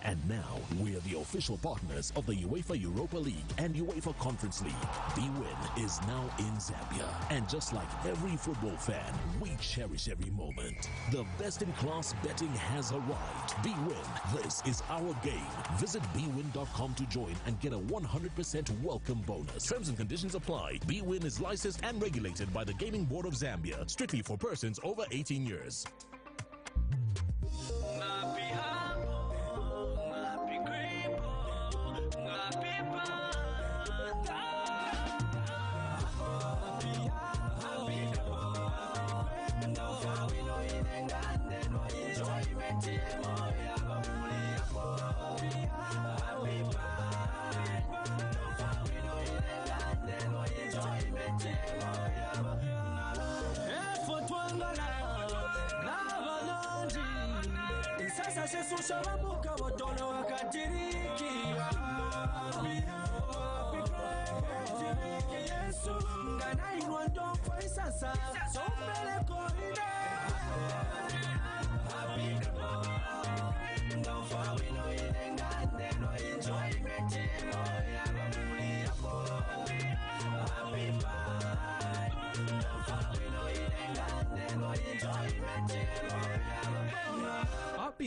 And now, we're the official partners of the UEFA Europa League and UEFA Conference League. BWin is now in Zambia. And just like every football fan, we cherish every moment. The best-in-class betting has arrived. BWin, this is our game. Visit bwin.com to join and get a 100% welcome bonus. Terms and conditions apply. BWin is licensed and regulated by the Gaming Board of Zambia, strictly for persons over 18 years.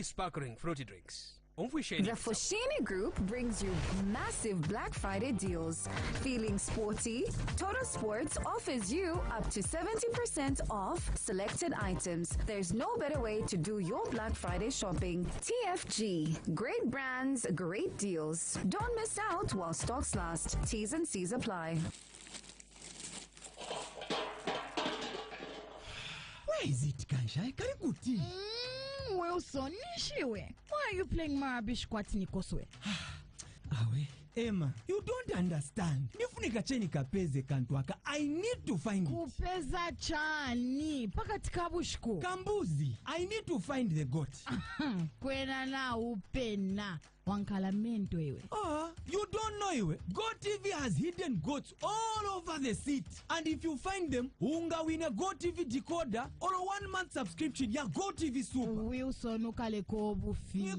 Sparkling fruity drinks. The Foschini Group brings you massive Black Friday deals. Feeling sporty? Total Sports offers you up to 70% off selected items. There's no better way to do your Black Friday shopping. TFG. Great brands, great deals. Don't miss out while stocks last. T's and C's apply. Where is it, Kansha? Karikuti. Wilson, Nishiwe. Why are you playing Marabish Kwatini Koswe? Awe, Emma, you don't understand. Nifunika cheni kapeze kantwaka. I need to find it. Kupeza chani. Pakatikabushko. Kambuzi. I need to find the goat. Kwena na upena. Wankalamento ewe. You don't know ewe. GoTV has hidden goats all over the seat. And if you find them, unga win a GoTV decoder or a 1-month subscription ya GoTV Super. Wilson ukale kobufi.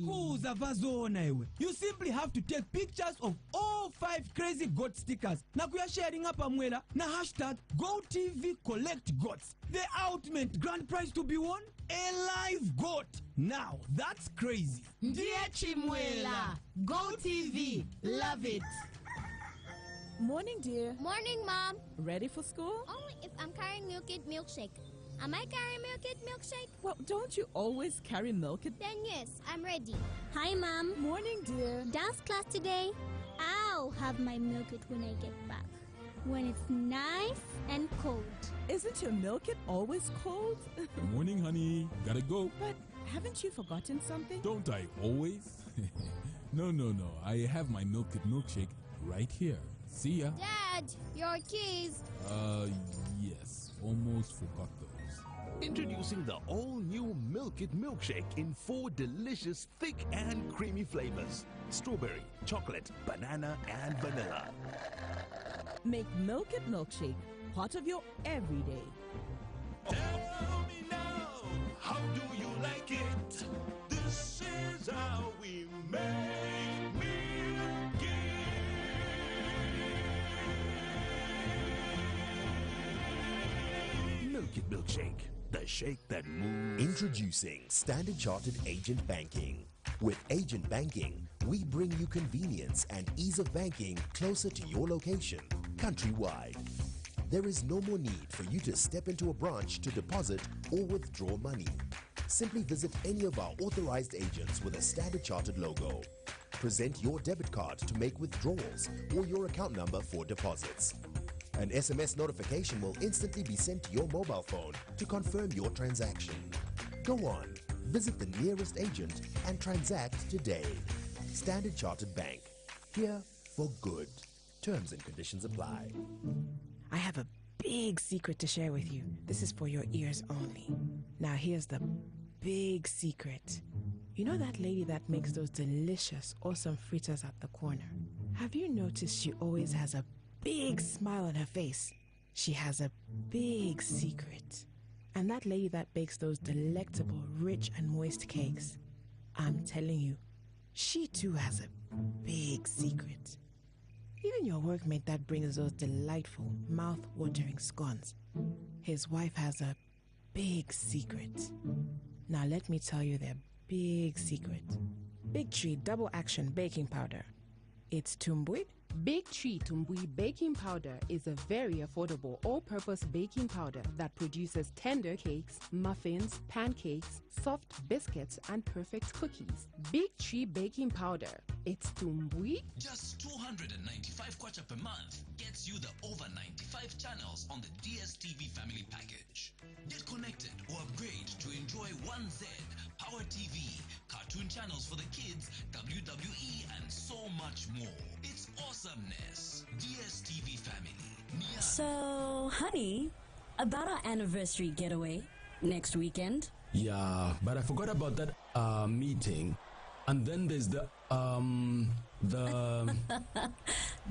You simply have to take pictures of all 5 crazy goat stickers. Na kuya sharing up amwela na hashtag GoTV collect goats. The ultimate grand prize to be won? A live goat. Now, that's crazy. Dear Chimwela, GoTV, love it. Morning, dear. Morning, Mom. Ready for school? Only if I'm carrying Milk It Milkshake. Am I carrying Milk It Milkshake? Well, don't you always carry Milk It? Then yes, I'm ready. Hi, Mom. Morning, dear. Dance class today? I'll have my Milk It when I get back. When it's nice and cold. Isn't your Milk It always cold? Good morning, honey. Gotta go. But haven't you forgotten something? Don't I always? No. I have my Milk It milkshake right here. See ya. Dad, your keys. Yes. Almost forgot those. Introducing the all-new Milk It milkshake in 4 delicious, thick and creamy flavors. Strawberry, chocolate, banana and vanilla. Make Milk It milkshake part of your everyday. Tell me now, how do you like it? This is how we make Milk It. Milk It milkshake, the shake that moves. Introducing Standard Chartered Agent Banking. With Agent Banking, we bring you convenience and ease of banking closer to your location, countrywide. There is no more need for you to step into a branch to deposit or withdraw money. Simply visit any of our authorized agents with a Standard Chartered logo. Present your debit card to make withdrawals or your account number for deposits. An SMS notification will instantly be sent to your mobile phone to confirm your transaction. Go on, visit the nearest agent and transact today. Standard Chartered Bank. Here for good. Terms and conditions apply. I have a big secret to share with you. This is for your ears only. Now here's the big secret. You know that lady that makes those delicious, awesome fritters at the corner? Have you noticed she always has a big smile on her face? She has a big secret. And that lady that bakes those delectable, rich and moist cakes, I'm telling you, she too has a big secret. Even your workmate that brings those delightful, mouth-watering scones, his wife has a big secret. Now let me tell you their big secret. Big Tree Double Action Baking Powder. It's tumbui. Big Tree Tumbui Baking Powder is a very affordable all-purpose baking powder that produces tender cakes, muffins, pancakes, soft biscuits, and perfect cookies. Big Tree Baking Powder. It's tumbui. Just 295 kwacha per month gets you the over 95 channels on the DSTV family package. Get connected or upgrade to enjoy 1Z, Power TV, cartoon channels for the kids, WWE, and so much more. It's awesomeness. DSTV family. So, honey, about our anniversary getaway next weekend? Yeah, but I forgot about that meeting. And then there's the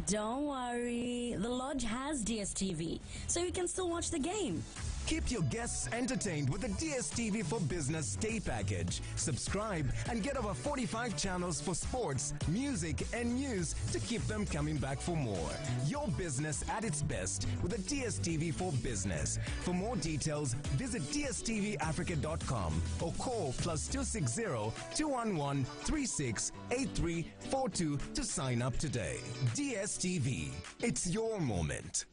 Don't worry, the lodge has DSTV, so you can still watch the game. Keep your guests entertained with the DSTV for Business Stay Package. Subscribe and get over 45 channels for sports, music, and news to keep them coming back for more. Your business at its best with the DSTV for Business. For more details, visit dstvafrica.com or call +260 211 368342 to sign up today. DSTV, it's your moment.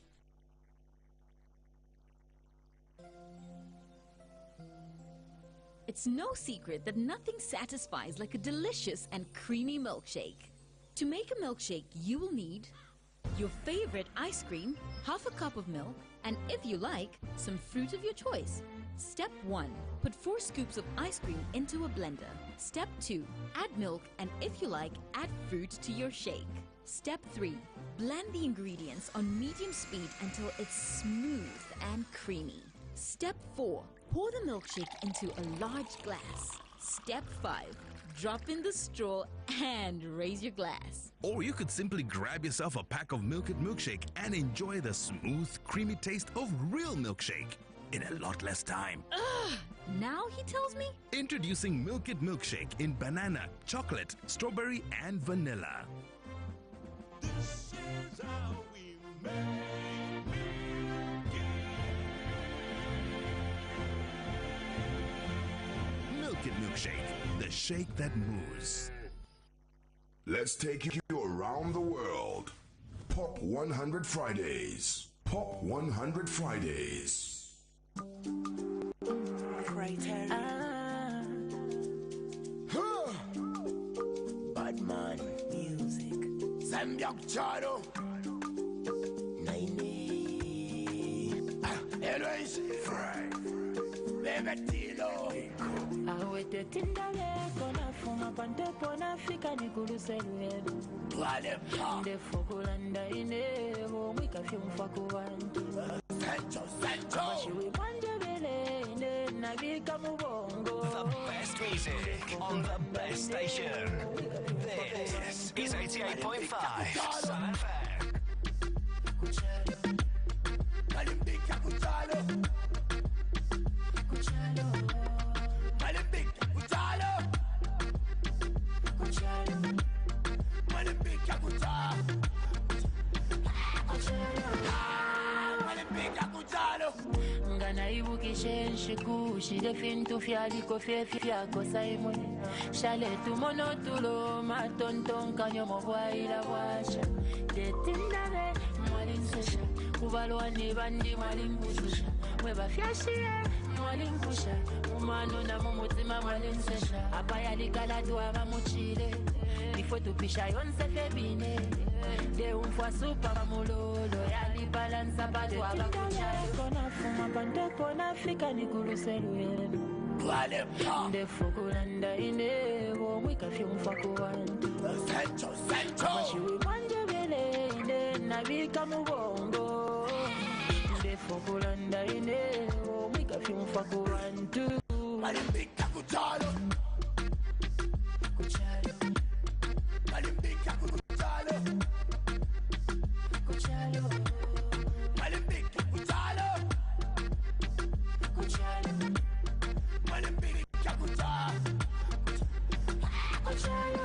It's no secret that nothing satisfies like a delicious and creamy milkshake. To make a milkshake, you will need your favorite ice cream, half a cup of milk, and if you like, some fruit of your choice. Step 1. Put 4 scoops of ice cream into a blender. Step 2. Add milk, and if you like, add fruit to your shake. Step 3. Blend the ingredients on medium speed until it's smooth and creamy. Step 4. Pour the milkshake into a large glass. Step 5. Drop in the straw and raise your glass. Or you could simply grab yourself a pack of Milk It Milkshake and enjoy the smooth, creamy taste of real milkshake in a lot less time. Ugh, now he tells me? Introducing Milk It Milkshake in banana, chocolate, strawberry, and vanilla. This is how we make Milk It Milkshake, the shake that moves. Let's take you around the world. Pop 100 Fridays. Pop 100 Fridays. Bad man music. Zambiak Chado. Naini. Eloise. Bevetilo. Awete tindale kona fuma pante pona fika ni kuluseluebu. Nde fokulanda ine mwika fiumfa kuwantu. Sancho. Abashiwi mwanje bele ine nabika mubongo. The best music on the best station. This is 88.5 Sun FM. Shide fintu fiali kofe fiako saimwe Shale tu monotulo matonton kanyo mwaila washa Detindare mwalinsesha Kubalwa ni bandi mwalimpusha Mweba fiashie mwalimpusha Umano na mumutima mwalinsesha Apaya likalatu wa mamuchile Bifo tupisha yonse febine De umfwa supa mulolo Yali balansa batu wa bakuchale Kona fuma pante kona fika ni kuluseluenu Nde fukulanda ine Mwika fiumfa kuwantu Sancho. Abashiwi mwanje bele ine Nabika mubongo Nde fukulanda ine Mwika fiumfa kuwantu Malimbika kuchalo. Kuchalo. Malimbika kuchalo. Kuchalo. Malimbika kuchalo. Kuchalo. Malimbika kuchalo. Kuchalo.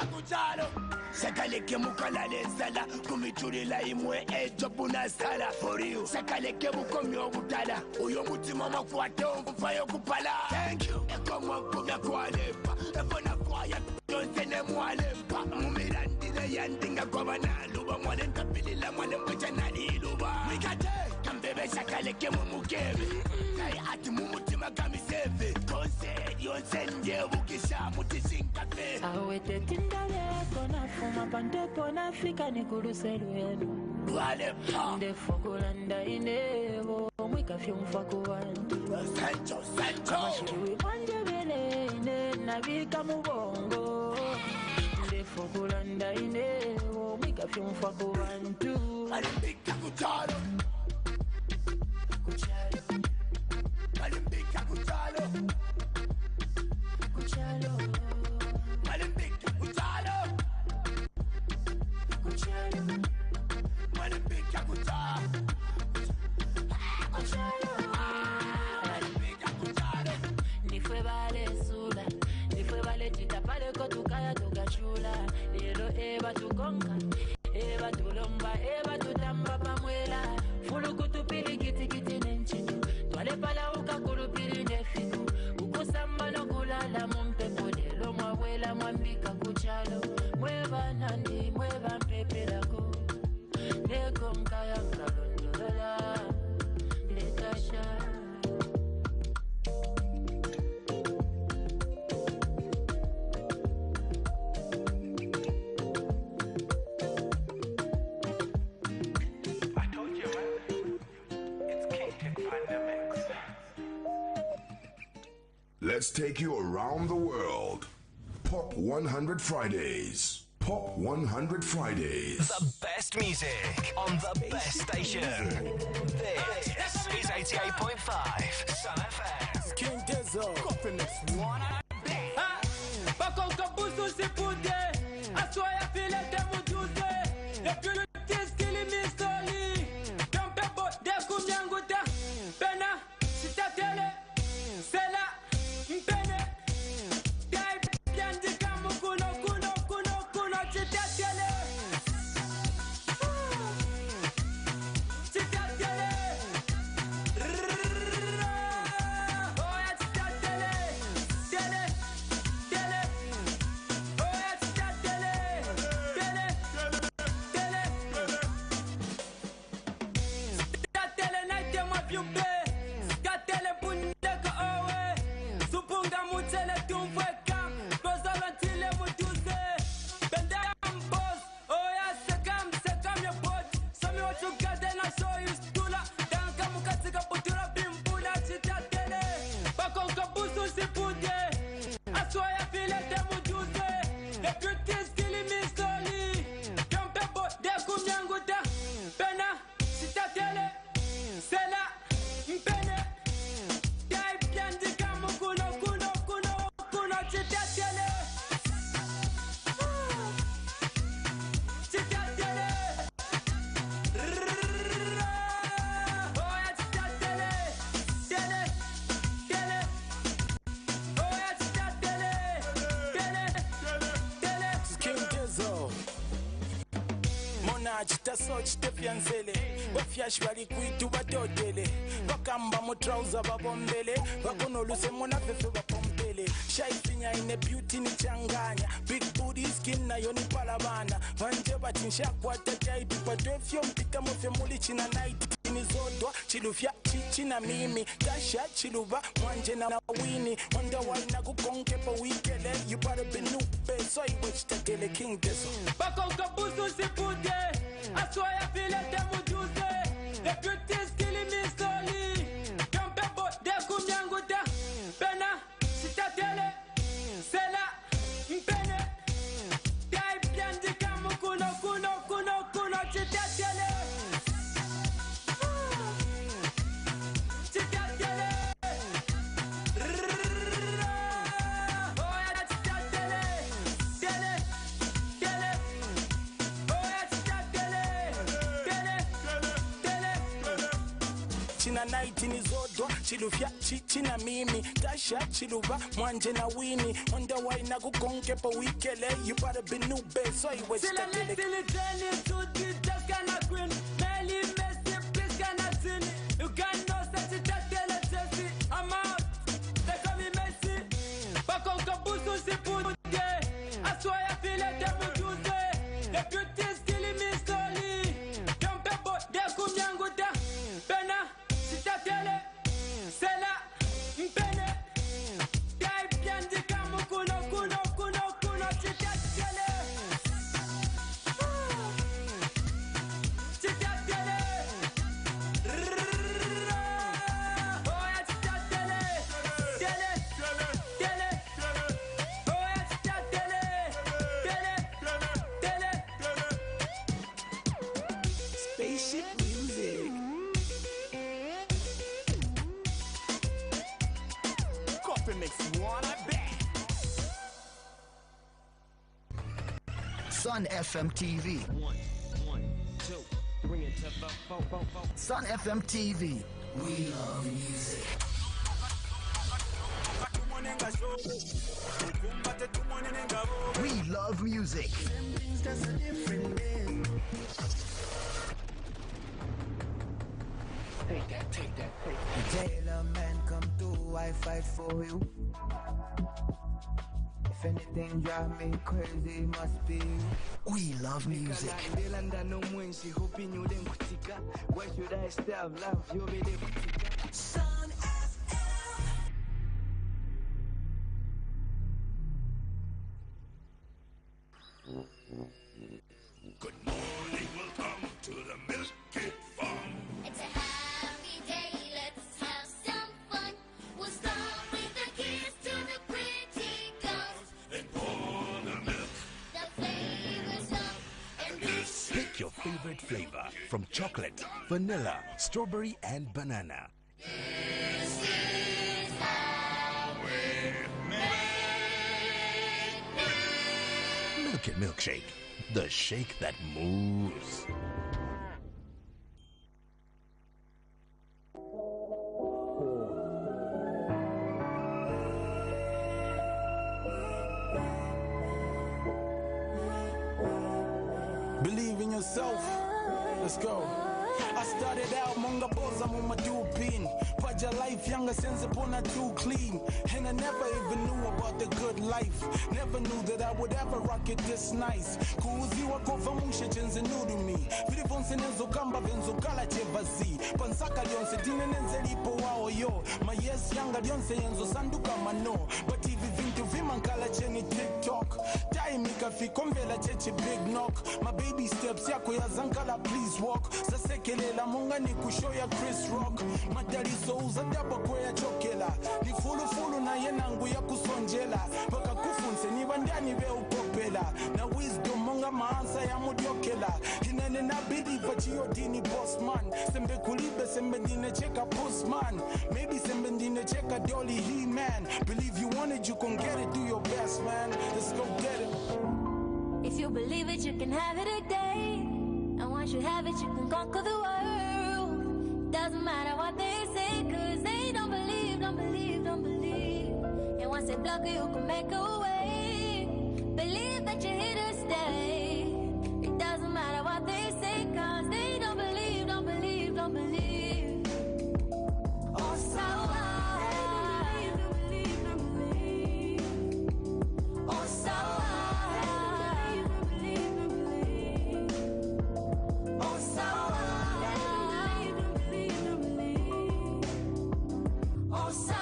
kuchalo sakaleke mukalale sala kumichulila imwe ejobuna sala for you sakaleke bukomi obutala uyo mutima makwate omfayo kupala thank you ekomo kumya kwalepa efona kwaya yonsene mwalepa mumirandile yandinga kwabana luba mwane nkapilila mwane mkwechanali luba mikate kambebe sakaleke mumukebe kai ati mumutima kamiseve konse yonsende bukisha mutishinkape awete tindale kona fuma pandepo na Afrika ni kuruselwenu ndefokolanda inebo mwikafyo mfako wantu amashiriwe kwanjebele ine nabika mubongo ndefokolanda inebo mwikafyo mfako wantu alimbika kuchalo alimbika kuchalo alimbika kuchalo alimbika kuchalo nifwe vale sula nifwe vale titapale kotukaya tukachula lero eba tukonga eba tulomba eba tutamba pamwela fulukutupili kitikiti nenchini twale pala ukakulupili nefiku ukusamba nokulala mumpepo lelo mwawela mwambika kuchalo mweva nandi mweva mpepelako neko mkaya mkalondolola letasha. Let's take you around the world. Pop 100 Fridays. Pop 100 Fridays. The best music on the best station. This is 88.5 Sun FM. King Dizzle. Coffee next one. Bako kabusu sipude aswaya file temujuze epulu tiskili misoli kampebo de kumyanguta pena sitatele sela mpene dai byandi kamu kuno sitatele oya sitatele tele chita so chitefianzele bafyashi bali kwitu batotele bakamba mu trouser babombele bakonoluse mona fefe bapompele shaifinya ine beauty ni changanya big booty skin na yoni palabana banje batinsha kwata jaipi patofyo mpika mofe muli china night nizodwa chilufya chichina mimi kasha chiluba mwanje na wini wonder why na kukonke po weekele you better be new be so I wish to tell the King Dizzle bakonka busu sipude aswaya file temujuze the beauty skilling me slowly kampebo de kumyanguta pena sitatele sela mpene dai byandi kamu kuno sitatele china night ni zodwa chilufya china mimi tasha chiluva mwanje na wini wonder why na kukonke pa weekele you better be new base so you waste the day to the just gonna queen belly messy please gonna sin you can know such a tele tesi I'm out they call me Messi back on kabusu sipude I swear I feel like them Tuesday the beauty is killing me slowly don't be but they come yango da pena sita tele sela mpene dai pianti kamu kuno sita tele sita tele oh yeah sita tele tele oh yeah sita tele spaceship music coffee makes you wanna bet SUNFMTV. 1, 2, bring it to the phone. SUNFMTV. We love music. We love music. Take that. Taylor man, come through, I fight for you. If anything drive me crazy, must be you. We love music. Why should I stop love? You be the Good morning, welcome to the Milky Farm. It's a happy day, let's have some fun. We'll start with the kids to the pretty girls. Then pour the milk. The flavors up and this Pick your favorite flavor from chocolate, vanilla, strawberry, and banana. is how we Milk It Milkshake, the shake that moves. Believe in yourself. Let's go. I started out monga boza muma dupin. Paja life younger sense upon a too clean. And I never even knew about the good life. Never knew that I would ever rock it this nice. Kuzi wako vamushe chenze nudu mi. Vili vonse nenzo kamba venzo kala chevazi. Pansaka lionse dine nenze lipo wao yo. Ma yes younger lionse yenzo sanduka mano. But hivi vintu vimankala cheni TikTok. Time ikafikomvela chechi big knock. My baby steps yako ya zankala please walk. Sasekelela munga ni kushoya Chris Rock. Madariso uza daba kwea chokela. Ni fulu na yenangu ya kusonjela. Paka kufunse ni bandani ve ukopela. Na wisdom munga maansa ya mudiokela. Hinene na bidi vachiyo dini boss man. Sembe kulibe sembe dine cheka postman. Maybe sembe dine cheka dolly he man. Believe you want it you can get it, do your best man. Let's go get it. If you believe it, you can have it a day. And once you have it, you can conquer the world. Doesn't matter what they say, cause they don't believe. And once they block you, you can make a way. Believe that you're here to stay. It doesn't matter what they say, cause they don't believe. Oh, so oh, so oh, so oh, so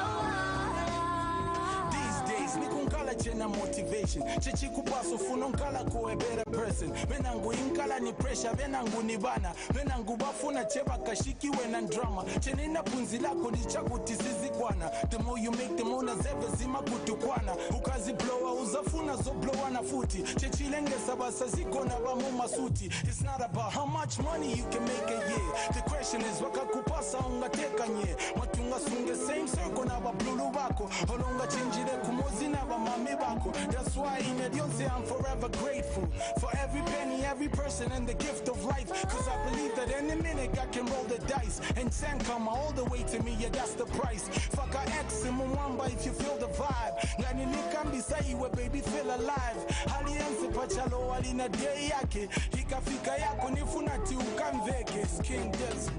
These days, nikunkala chena motivation. Chechi kupaso funonkala ko a better person. Venangu inkala ni pressure, venangu ni bana. Venangu bafuna cheba kashiki wena drama. Chenina punzi lako ni chakuti sizikwana. The more you make, the more nazeve zima kutukwana. Ukazi blowa uzafuna zo blowa na futi. Chechi lenge sabasa ziko na bamu masuti. It's not about how much money you can make a year. The question is wakakupasa ungateka nye. Matunga sunge same circle na bablulu bako. Holonga chinjire kumozi na bamami bako. grateful. That's why in a deal say I'm forever grateful for every penny, every person, and the gift of life. Cause I believe that any minute I can roll the dice and send come all the way to me, yeah, that's the price. Fuck a ex in Mwamba if you feel the vibe. Ngani nikambisa iwe baby feel alive. Alianse pachalo alina day yake. Ikafika yako nifunati ukamveke. King Des.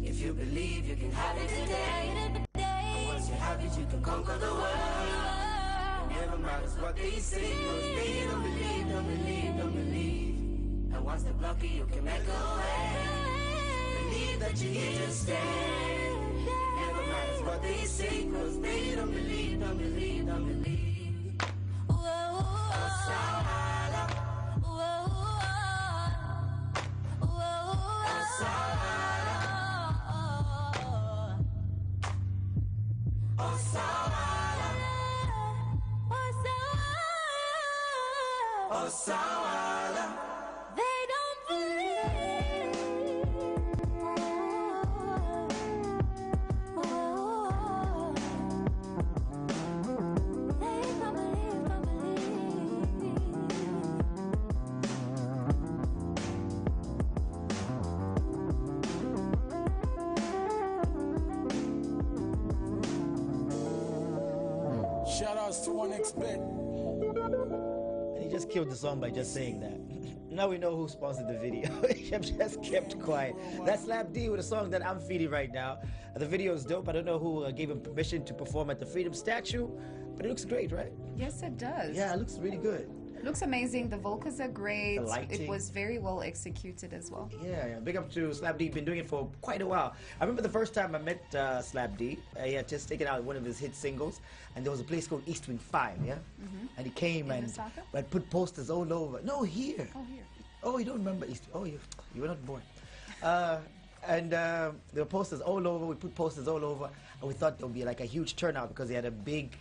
If you believe you can have it today, and once you have it you can conquer the world. Never matters what they say, cause they don't believe, don't believe, don't believe. And once they block you, you can make a way. Believe that you're here to stay. Never matters what they say, cause they don't believe, don't believe, don't believe. Osala. Osawala. They don't believe. They don't believe, don't believe. Shout outs to One Expect. He just killed the song by just saying that. Now we know who sponsored the video. I've just kept quiet. That's Slap D with a song that I'm feeding right now. The video is dope. I don't know who gave him permission to perform at the Freedom Statue, but it looks great, right? Yes, it does. Yeah, it looks really good. It looks amazing. The vocals are great. The lighting. It was very well executed as well. Yeah. Big up to Slap D. Been doing it for quite a while. I remember the first time I met Slap D. He had just taken out one of his hit singles, and there was a place called East Wing 5, yeah? Mm-hmm. And he came and put posters all over. No, here. Oh, here. Oh, you don't remember East? Oh, you were not born. And there were posters all over. We put posters all over, and we thought there would be like a huge turnout because he had a big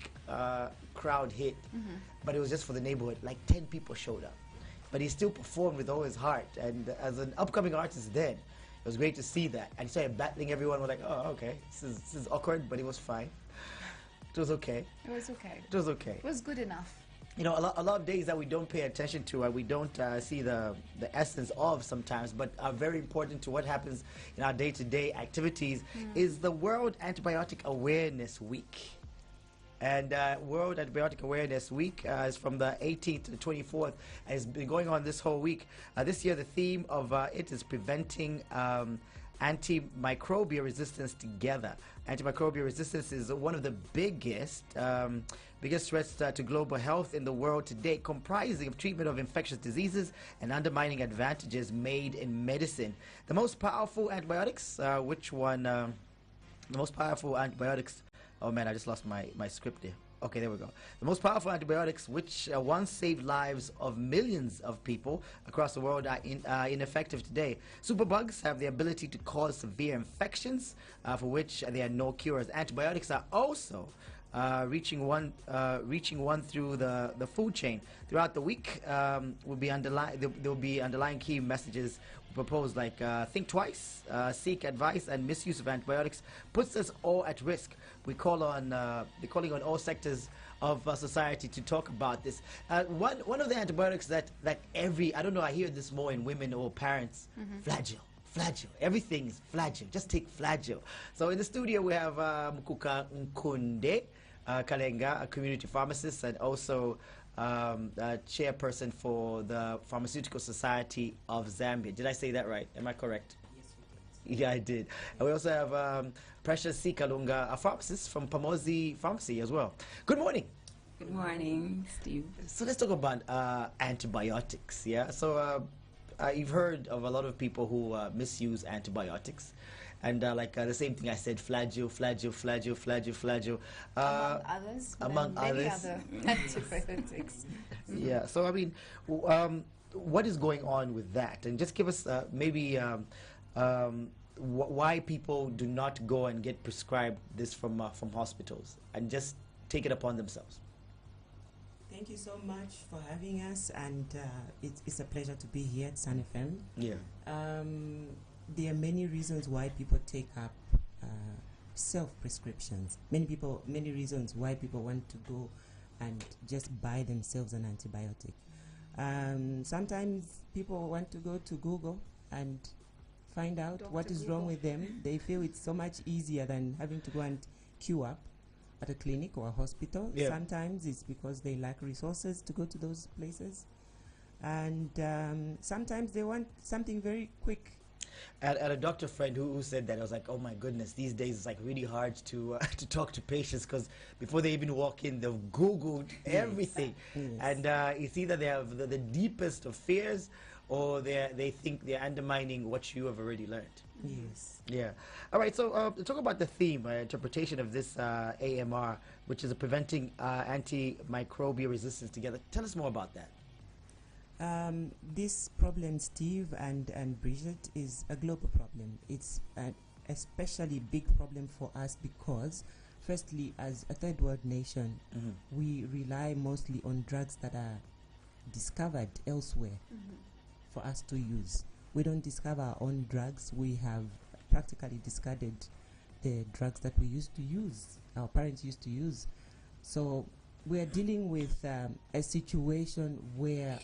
crowd hit. Mm-hmm. But it was just for the neighborhood. Like 10 people showed up, but he still performed with all his heart. And as an upcoming artist, then it was great to see that. And he started battling everyone. We're like, oh, okay, this is awkward, but it was fine. It was okay. It was okay. It was okay. It was good enough. You know, a lot of days that we don't pay attention to, we don't see the essence of sometimes, but are very important to what happens in our day-to-day activities, is the World Antibiotic Awareness Week. And World Antibiotic Awareness Week is from the 18th to the 24th, and it's been going on this whole week. This year, the theme of it is preventing antimicrobial resistance together. Antimicrobial resistance is one of the biggest threats to global health in the world today, comprising of treatment of infectious diseases and undermining advantages made in medicine. The most powerful antibiotics, the most powerful antibiotics, oh man, I just lost my script there. Okay, there we go. The most powerful antibiotics, which once saved lives of millions of people across the world, are ineffective today. Superbugs have the ability to cause severe infections, for which there are no cures. Antibiotics are also reaching one through the food chain. Throughout the week, there will be underlying key messages proposed, like think twice, seek advice, and misuse of antibiotics puts us all at risk. They're calling on all sectors of society to talk about this. One of the antibiotics that I don't know, I hear this more in women or parents, Flagyl. Everything is Flagyl. Just take Flagyl. So in the studio we have Mukuka Nkunde Kalenga, a community pharmacist, and also chairperson for the Pharmaceutical Society of Zambia. Did I say that right? Am I correct? Yes, you did. Yeah, I did. And we also have Precious C. Kalunga, a pharmacist from Pamosi Pharmacy as well. Good morning. Good morning, Steve. So let's talk about antibiotics, yeah? So you've heard of a lot of people who misuse antibiotics. And the same thing I said, Flagyl. Among others. Other antibiotics. Yeah, so I mean, what is going on with that? And just give us maybe why people do not go and get prescribed this from hospitals and just take it upon themselves. Thank you so much for having us, and it's a pleasure to be here at SUNFM. Yeah. There are many reasons why people take up self-prescriptions. Many reasons why people want to go and just buy themselves an antibiotic. Sometimes people want to go to Google and find out what is wrong with them. They feel it's so much easier than having to go and queue up at a clinic or a hospital. Yeah. Sometimes it's because they lack resources to go to those places. And sometimes they want something very quick. I had a doctor friend who said that. I was like, oh my goodness, these days it's like really hard to to talk to patients because before they even walk in, they've Googled everything. Yes. And it's either they have the deepest of fears or they think they're undermining what you have already learned. Yes. Yeah. All right, so talk about the theme, interpretation of this AMR, which is preventing antimicrobial resistance together. Tell us more about that. This problem, Steve and Bridget, is a global problem. It's an especially big problem for us because, firstly, as a third world nation, we rely mostly on drugs that are discovered elsewhere for us to use. We don't discover our own drugs. We have practically discarded the drugs that we used to use, our parents used to use. So we are dealing with a situation where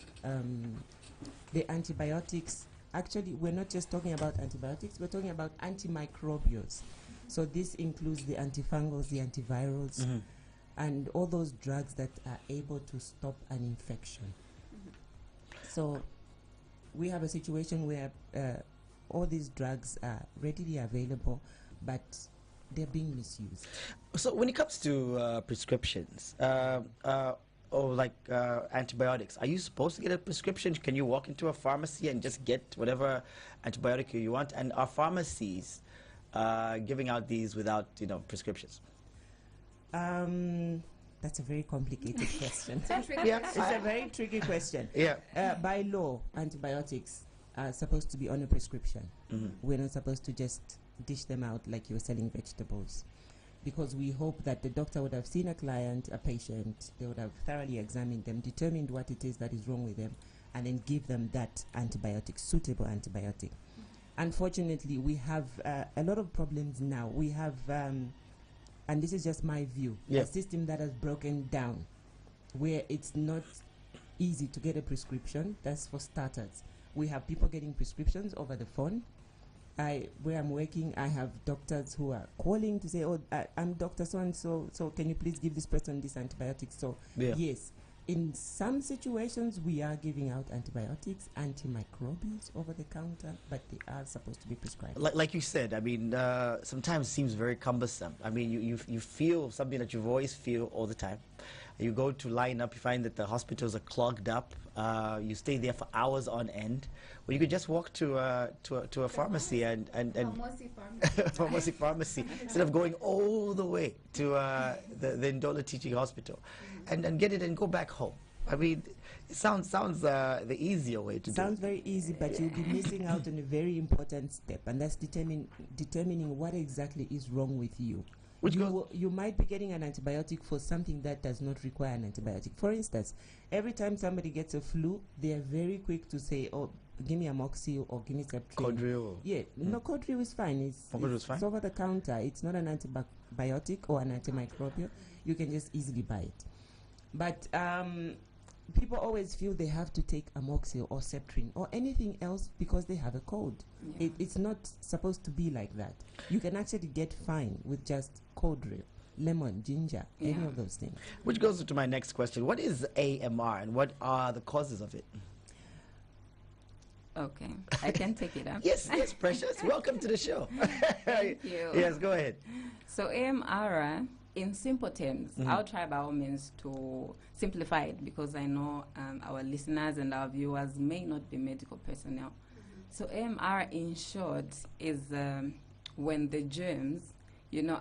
the antibiotics, actually we're not just talking about antibiotics, we're talking about antimicrobials. So this includes the antifungals, the antivirals, and all those drugs that are able to stop an infection. So we have a situation where all these drugs are readily available, but they're being misused. So when it comes to prescriptions or like antibiotics, are you supposed to get a prescription? Can you walk into a pharmacy and just get whatever antibiotic you want? And are pharmacies giving out these without, prescriptions? That's a very complicated question. It's a very tricky question. Yeah. By law, antibiotics are supposed to be on a prescription. We're not supposed to just dish them out like you're selling vegetables, because we hope that the doctor would have seen a client, a patient, they would have thoroughly examined them, determined what it is that is wrong with them, and then give them that antibiotic, suitable antibiotic. Unfortunately, we have a lot of problems now. We have, and this is just my view, a system that has broken down, where it's not easy to get a prescription. That's for starters. We have people getting prescriptions over the phone. Where I'm working, I have doctors who are calling to say, oh, I'm Dr. So-and-so, so can you please give this person this antibiotic? So, yes, in some situations, we are giving out antibiotics, antimicrobials over the counter, but they are supposed to be prescribed. Like you said, I mean, sometimes it seems very cumbersome. I mean, you feel something that you've always feel all the time. You go to line up, you find that the hospitals are clogged up. You stay there for hours on end. Well, you could just walk to a pharmacy and pharmacy pharmacy instead of going all the way to the Ndola Teaching Hospital, and get it and go back home. I mean, it sounds the easier way to do it. Sounds very easy, but you'll be missing out on a very important step, and that's determining what exactly is wrong with you. You might be getting an antibiotic for something that does not require an antibiotic. For instance, every time somebody gets a flu, they are very quick to say, oh, give me Amoxil or give me Septrin. Codril. Yeah, no, Codril is fine. It's over the counter. It's not an antibiotic or an antimicrobial. You can just easily buy it. But people always feel they have to take Amoxil or Septrin or anything else because they have a cold. Yeah. It's not supposed to be like that. You can actually get fine with just Codril, lemon, ginger, any of those things. Which goes to my next question. What is AMR and what are the causes of it? Okay, I can take it up. Yes, Precious. Welcome to the show. Thank you. Yes, go ahead. So AMR, in simple terms, I'll try by all means to simplify it because I know our listeners and our viewers may not be medical personnel. So AMR, in short, is when the germs,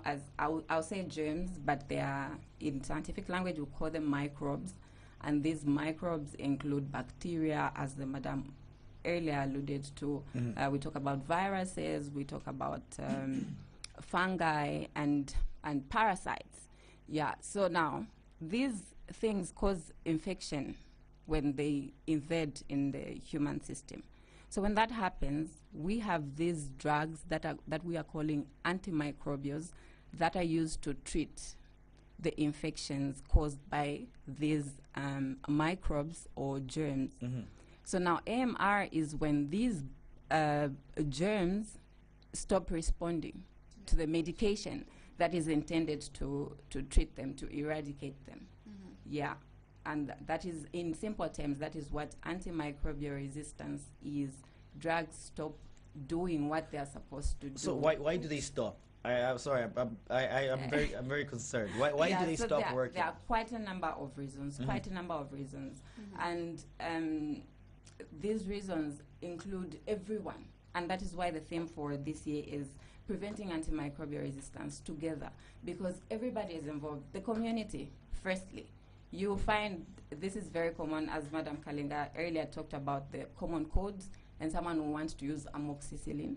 as I'll say germs, but they are, in scientific language, we call them microbes. And these microbes include bacteria, as the madam earlier alluded to. We talk about viruses, we talk about fungi and parasites. Yeah, so now these things cause infection when they invade in the human system. So when that happens, we have these drugs that we are calling antimicrobials that are used to treat the infections caused by these microbes or germs. So now AMR is when these germs stop responding to the medication that is intended to treat them, to eradicate them. Yeah, and that is, in simple terms, that is what antimicrobial resistance is. Drugs stop doing what they are supposed to do. So why do they stop? I'm sorry, I'm very concerned. Why do they stop working? There are quite a number of reasons, and these reasons include everyone, and that is why the theme for this year is preventing antimicrobial resistance together, because everybody is involved. The community, firstly. You find this is very common, as Madam Kalinga earlier talked about the common codes, and someone who wants to use amoxicillin.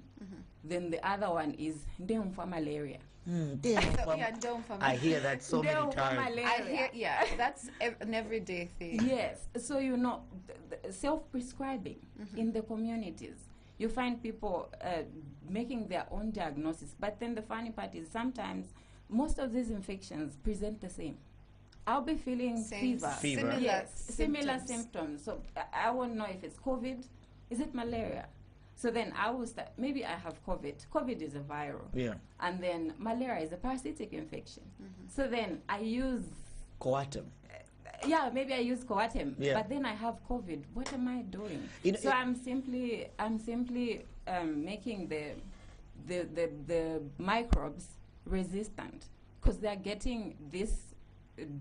Then the other one is ndemfa malaria. I hear that so many times. That's an everyday thing. Yes, so you know, self-prescribing in the communities. You find people making their own diagnosis, but then the funny part is sometimes most of these infections present the same. I'll be feeling fever. Similar symptoms. So I won't know if it's COVID. Is it malaria? So then I will start, maybe I have COVID. COVID is a viral. Yeah. And then malaria is a parasitic infection. So then I use Coatem. Maybe I use Coatem. Yeah. But then I have COVID. What am I doing? So I'm simply making the microbes resistant, because they're getting this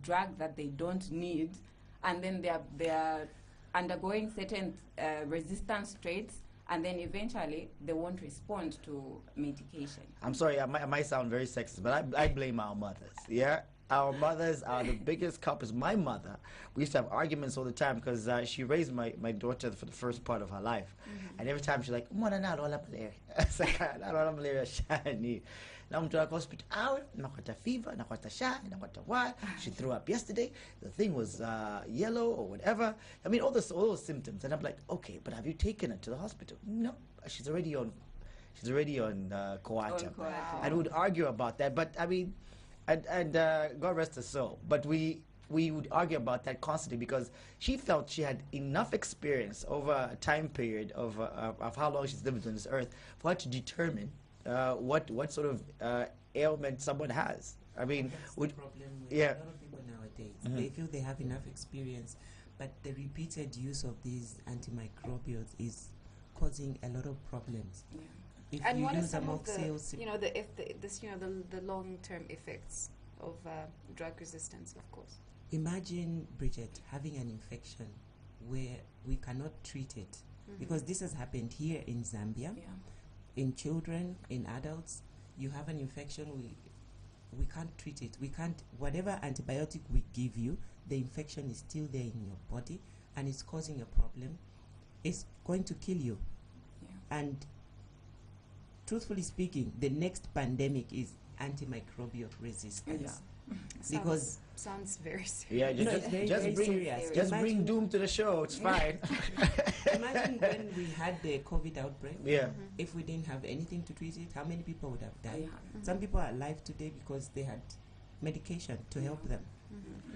drug that they don't need, and then they are undergoing certain resistance traits, and then eventually they won't respond to medication. I'm sorry, I might sound very sexist, but I blame our mothers. Yeah, our mothers are the biggest culprits. My mother, we used to have arguments all the time because she raised my daughter for the first part of her life, and every time she's like, "Mwana na lola malaria," I was like, "Na lola malaria shani." Now I'm to the hospital. Nakwata fever, nakwata shy, nakwata what? She threw up yesterday. The thing was yellow or whatever. I mean, all those symptoms. And I'm like, okay, but have you taken her to the hospital? No, she's already on Coatem. And we would argue about that. But I mean, and God rest her soul. But we would argue about that constantly because she felt she had enough experience over a time period of how long she's lived on this earth for her to determine what sort of ailment someone has. I mean, that's the problem with a lot of people nowadays. They feel they have enough experience, but the repeated use of these antimicrobials is causing a lot of problems. If And you what are use some of the amoxicillin, the long-term effects of drug resistance, of course? Imagine, Bridget, having an infection where we cannot treat it, because this has happened here in Zambia. In children, in adults, you have an infection, we can't treat it. We can't, whatever antibiotic we give you, the infection is still there in your body and it's causing a problem. It's going to kill you. And truthfully speaking, the next pandemic is antimicrobial resistance. Because sounds very serious. Yeah, just bring doom to the show. It's fine. Imagine when we had the COVID outbreak. Yeah. If we didn't have anything to treat it, how many people would have died? Some people are alive today because they had medication to help them.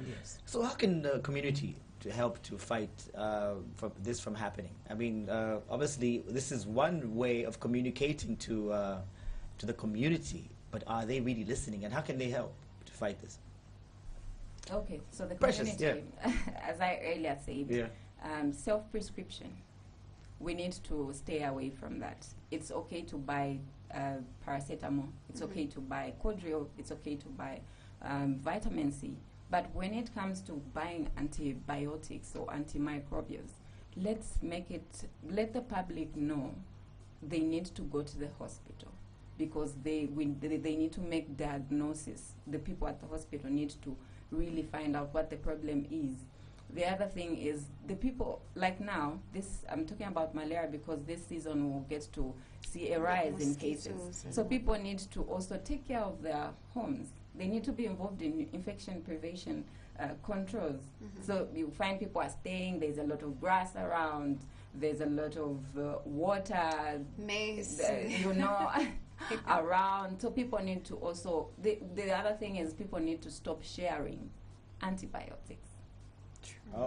Yes. So how can the community to help to fight from happening? I mean, obviously, this is one way of communicating to the community, but are they really listening? And how can they help to fight this? Okay, so the community, as I earlier said, self-prescription. We need to stay away from that. It's okay to buy paracetamol. It's okay to buy Codril. It's okay to buy vitamin C. But when it comes to buying antibiotics or antimicrobials, let the public know they need to go to the hospital, because they need to make diagnosis. The people at the hospital need to really find out what the problem is. The other thing is the people, like now, I'm talking about malaria because this season we'll get to see a rise in cases. So people need to also take care of their homes. They need to be involved in infection prevention controls. So you find people are staying, there's a lot of grass around, there's a lot of water. Maize. around. So people need to also, the other thing is people need to stop sharing antibiotics.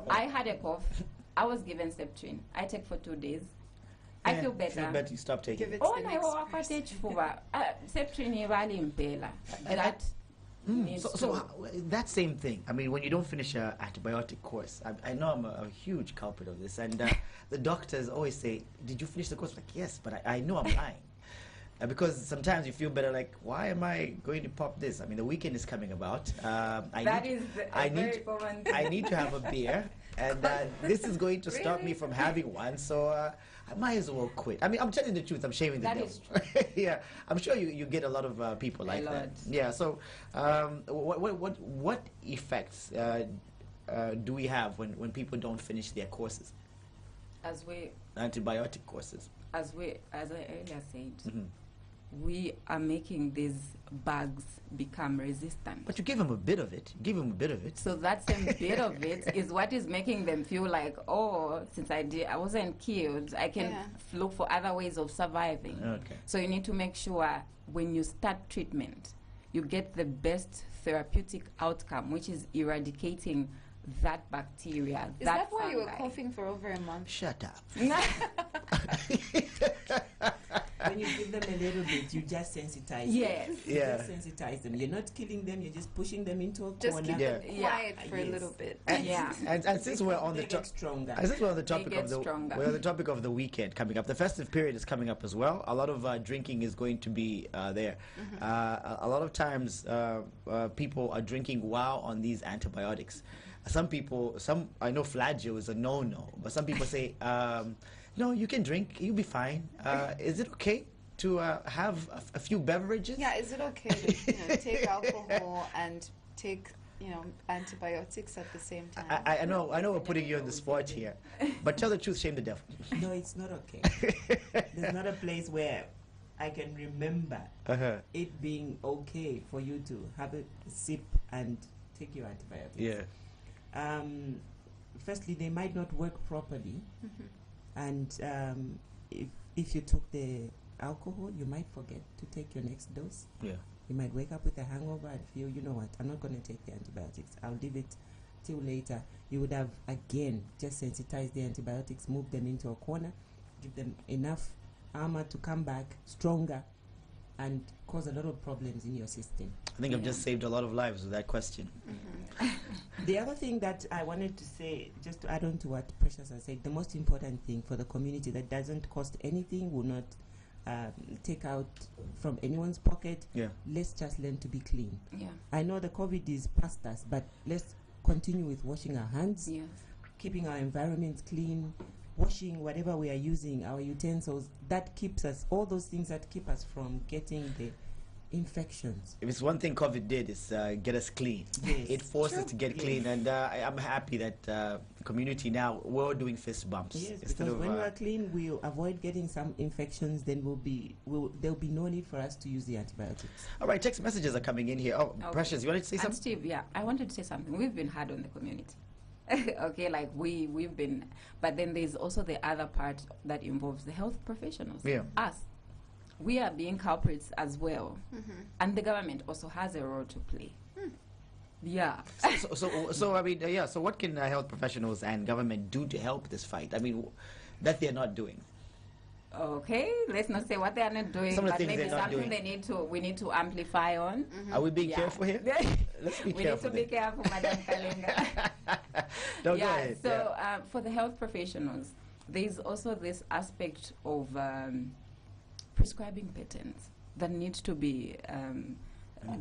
I had a cough. I was given Septrin. I take for 2 days. I feel better. Feel better, you stop taking it. Oh, I was Septrin impela. That that same thing. I mean, when you don't finish an antibiotic course, I know I'm a huge culprit of this, and the doctors always say, "Did you finish the course?" Like, yes, but I know I'm lying. Because sometimes you feel better, like, why am I going to pop this? I mean, the weekend is coming about. I need to have a beer, and this is going to stop me from having one, so I might as well quit. I mean, I'm telling the truth. I'm shaming the devil. That is true. Yeah, I'm sure you get a lot of people like that. Yeah, so what effects do we have when people don't finish their courses? Antibiotic courses. As I earlier said, we are making these bugs become resistant. But you give them a bit of it. Give them a bit of it. So that same bit of it is what is making them feel like, oh, since I wasn't killed, I can look for other ways of surviving. Okay. So you need to make sure when you start treatment, you get the best therapeutic outcome, which is eradicating that bacteria. Is that why you were coughing for over a month? Shut up. When you give them a little bit, you just sensitize them. Yes. You just sensitize them. You're not killing them, you're just pushing them into a corner. Just keep them quiet for a little bit. And since we're on the topic of the weekend coming up, the festive period is coming up as well. A lot of drinking is going to be there. A lot of times people are drinking while on these antibiotics. I know flagyl is a no-no, but some people say, no, you can drink, you'll be fine. Is it okay to have a few beverages? Yeah, is it okay to take alcohol and take antibiotics at the same time? I know we're putting you on the spot here, but tell the truth, shame the devil. No, it's not okay. There's not a place where I can remember it being okay for you to have a sip and take your antibiotics. Yeah. Firstly, they might not work properly. And if you took the alcohol, you might forget to take your next dose. Yeah. You might wake up with a hangover and feel, you know what, I'm not going to take the antibiotics. I'll leave it till later. You would have, again, just sensitized the antibiotics, moved them into a corner, give them enough armor to come back stronger and cause a lot of problems in your system. I think I've just saved a lot of lives with that question. The other thing that I wanted to say, just to add on to what Precious has said, the most important thing for the community that doesn't cost anything, will not take out from anyone's pocket. Let's just learn to be clean. I know the COVID is past us, but let's continue with washing our hands, keeping our environment clean, washing whatever we are using, our utensils. That keeps us, all those things that keep us from getting the infections. If it's one thing COVID did, is get us clean. It forced us to get clean, and I'm happy that community now, we're doing fist bumps. Yes, because when we're clean, we'll avoid getting some infections, then there'll be no need for us to use the antibiotics. All right, text messages are coming in here. Oh, Precious, you wanted to say something? Steve, I wanted to say something. We've been hard on the community. Okay, like we've been, but then there's also the other part that involves the health professionals. Us. We are being culprits as well, and the government also has a role to play. So I mean, so what can health professionals and government do to help this fight? I mean, that they're not doing. Okay, let's not say what they are not doing, but maybe something we need to amplify on. Are we being careful here? Let's be careful. We need to be careful, Madam Kalinga. Go ahead. So for the health professionals, there's also this aspect of prescribing patterns that needs to be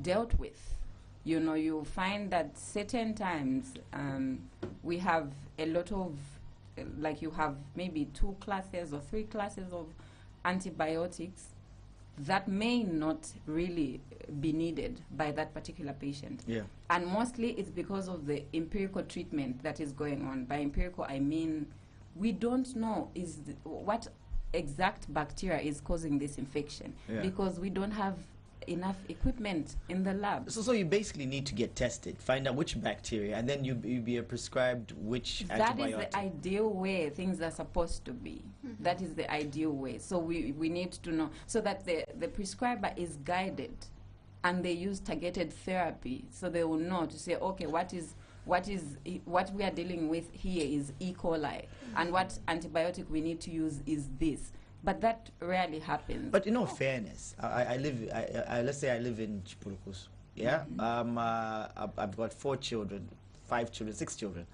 dealt with. You know, you find that certain times we have a lot of, like you have maybe 2 classes or 3 classes of antibiotics that may not really be needed by that particular patient. And mostly it's because of the empirical treatment that is going on. By empirical, I mean we don't know what exact bacteria is causing this infection, because we don't have enough equipment in the lab. So you basically need to get tested, find out which bacteria, and then you be prescribed which That antibiotic. is the ideal way things are supposed to be. That is the ideal way. So we need to know, so that the prescriber is guided and they use targeted therapy, so they will know to say, okay, what we are dealing with here is E. coli, and what antibiotic we need to use is this. But that rarely happens. But in all fairness, let's say I live in Chipurukus. Yeah, I've got 4 children, 5 children, 6 children,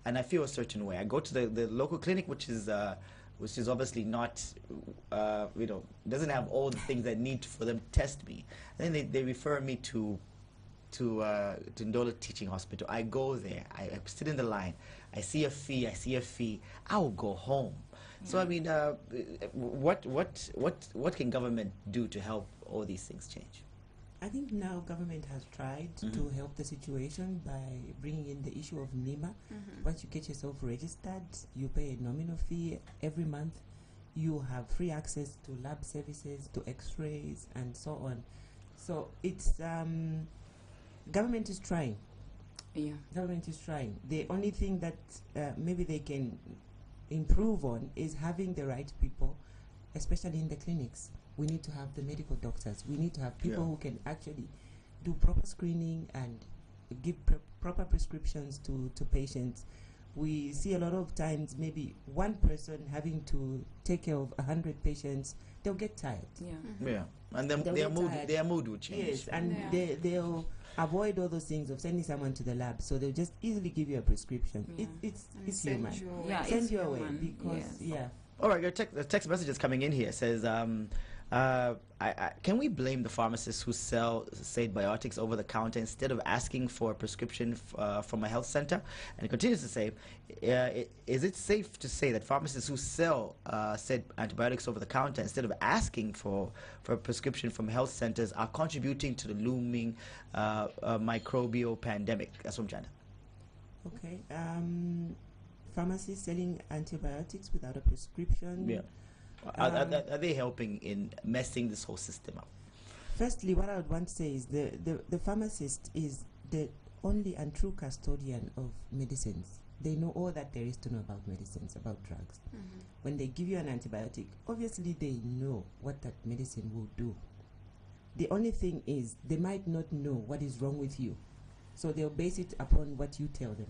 and I feel a certain way. I go to the local clinic, which is obviously not, doesn't have all the things I need for them to test me. And then they refer me to Ndola Teaching Hospital. I go there, I sit in the line, I see a fee, I will go home. So I mean, what can government do to help all these things change? I think now government has tried to help the situation by bringing in the issue of NEMA. Once you get yourself registered, you pay a nominal fee every month. You have free access to lab services, to x-rays, and so on. So it's government is trying. Yeah, government is trying. The only thing that maybe they can improve on is having the right people, especially in the clinics. We need to have the medical doctors. We need to have people who can actually do proper screening and give proper prescriptions to patients. We see a lot of times maybe one person having to take care of 100 patients, they'll get tired. Yeah, and then their mood will change. Yes, and they'll avoid all those things of sending someone to the lab, so they'll just easily give you a prescription. It's human. Send you away because All right, the text message is coming in here. Says, can we blame the pharmacists who sell said biotics over the counter instead of asking for a prescription from a health center? And it continues to say, is it safe to say that pharmacists who sell said antibiotics over the counter instead of asking for a prescription from health centers are contributing to the looming microbial pandemic? That's what I'm trying to. Okay. Pharmacies selling antibiotics without a prescription. Yeah. Are they helping in messing this whole system up? Firstly, what I would want to say is the pharmacist is the only and true custodian of medicines. They know all that there is to know about medicines, about drugs. When they give you an antibiotic, obviously they know what that medicine will do. The only thing is they might not know what is wrong with you. So they'll base it upon what you tell them.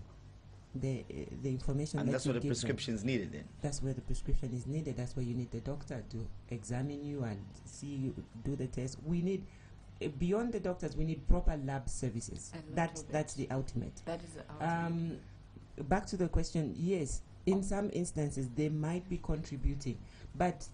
The information and that that's you where the give prescription is needed then. That's where the prescription is needed. That's where you need the doctor to examine you and see you, do the test. We need beyond the doctors, we need proper lab services. That's the ultimate. That is the ultimate. Back to the question, yes, in some instances they might be contributing, but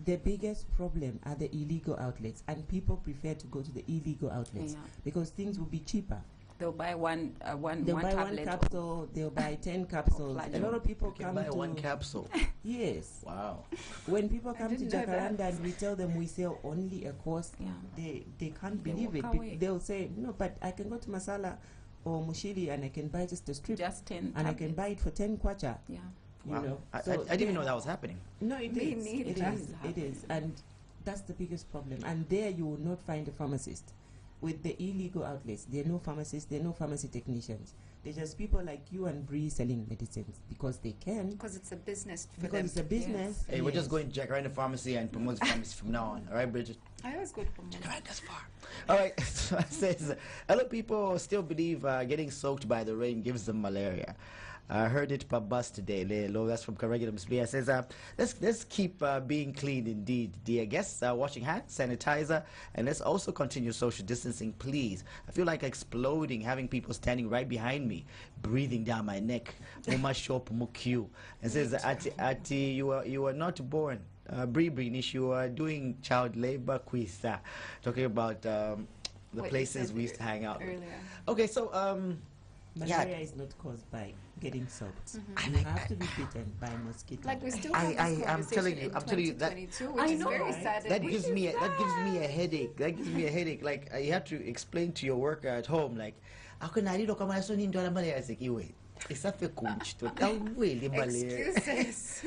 the biggest problem are the illegal outlets, and people prefer to go to the illegal outlets because things will be cheaper. They'll buy one tablet. Capsule. They'll buy 10 capsules. A lot of people come buy to one capsule. Yes. Wow. When people come to Jacaranda and we tell them we sell only a course, they can't believe it. They'll say, no, but I can go to Masala or Mushili and I can buy just a strip. Just 10 and tablets. I can buy it for 10 kwacha. Yeah. Wow. You know, I didn't even know that was happening. No, it is. And that's the biggest problem. And there you will not find a pharmacist. With the illegal outlets, there are no pharmacists, there are no pharmacy technicians. They're just people like you and Bree selling medicines because they can. Because it's a business for because them. It's a business. Hey, we're just going to Jacaranda Pharmacy and promote the pharmacy from now on. All right, Bridget? I always go to Jacaranda's far. All right. So it says, a lot of people still believe getting soaked by the rain gives them malaria. I heard it per bus today. That's from Karegula Msbia. It says, let's keep being clean indeed, dear guests. Washing hands, sanitizer, and let's also continue social distancing, please. I feel like exploding, having people standing right behind me, breathing down my neck. Muma shop muku. And says, Ati, you are not born. Brinish, you are doing child labor quiz. Talking about the places we used to hang out. Earlier. Okay, so malaria is not caused by getting soaked. You have to be bitten by a mosquito. Like we still have this I'm telling you that which is very sad. That gives me a headache. That gives me a headache. Like you have to explain to your worker at home, like, how can I do malaria? It's like, wait, it's not a kunch to malaria. Excuses.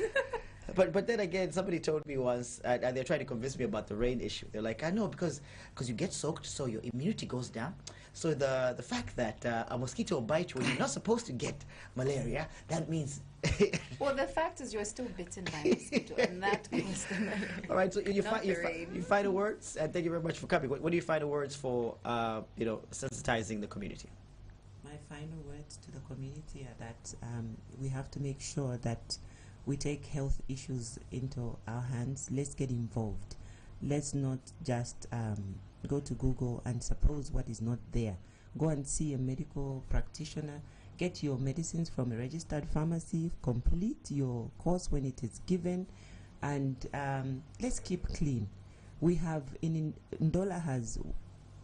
But then again, somebody told me once, and they're trying to convince me about the rain issue. They're like, I know, because you get soaked, so your immunity goes down. So the fact that a mosquito will bite you when you're not supposed to get malaria, that means... Well, the fact is you're still bitten by a mosquito, and that causes the malaria. All right, so you Not the rain. final words, and thank you very much for coming. What do you final words for, sensitizing the community? My final words to the community are that we have to make sure that we take health issues into our hands. Let's get involved. Let's not just go to Google and suppose what is not there. Go and see a medical practitioner. Get your medicines from a registered pharmacy. Complete your course when it is given. And let's keep clean. We have, Ndola has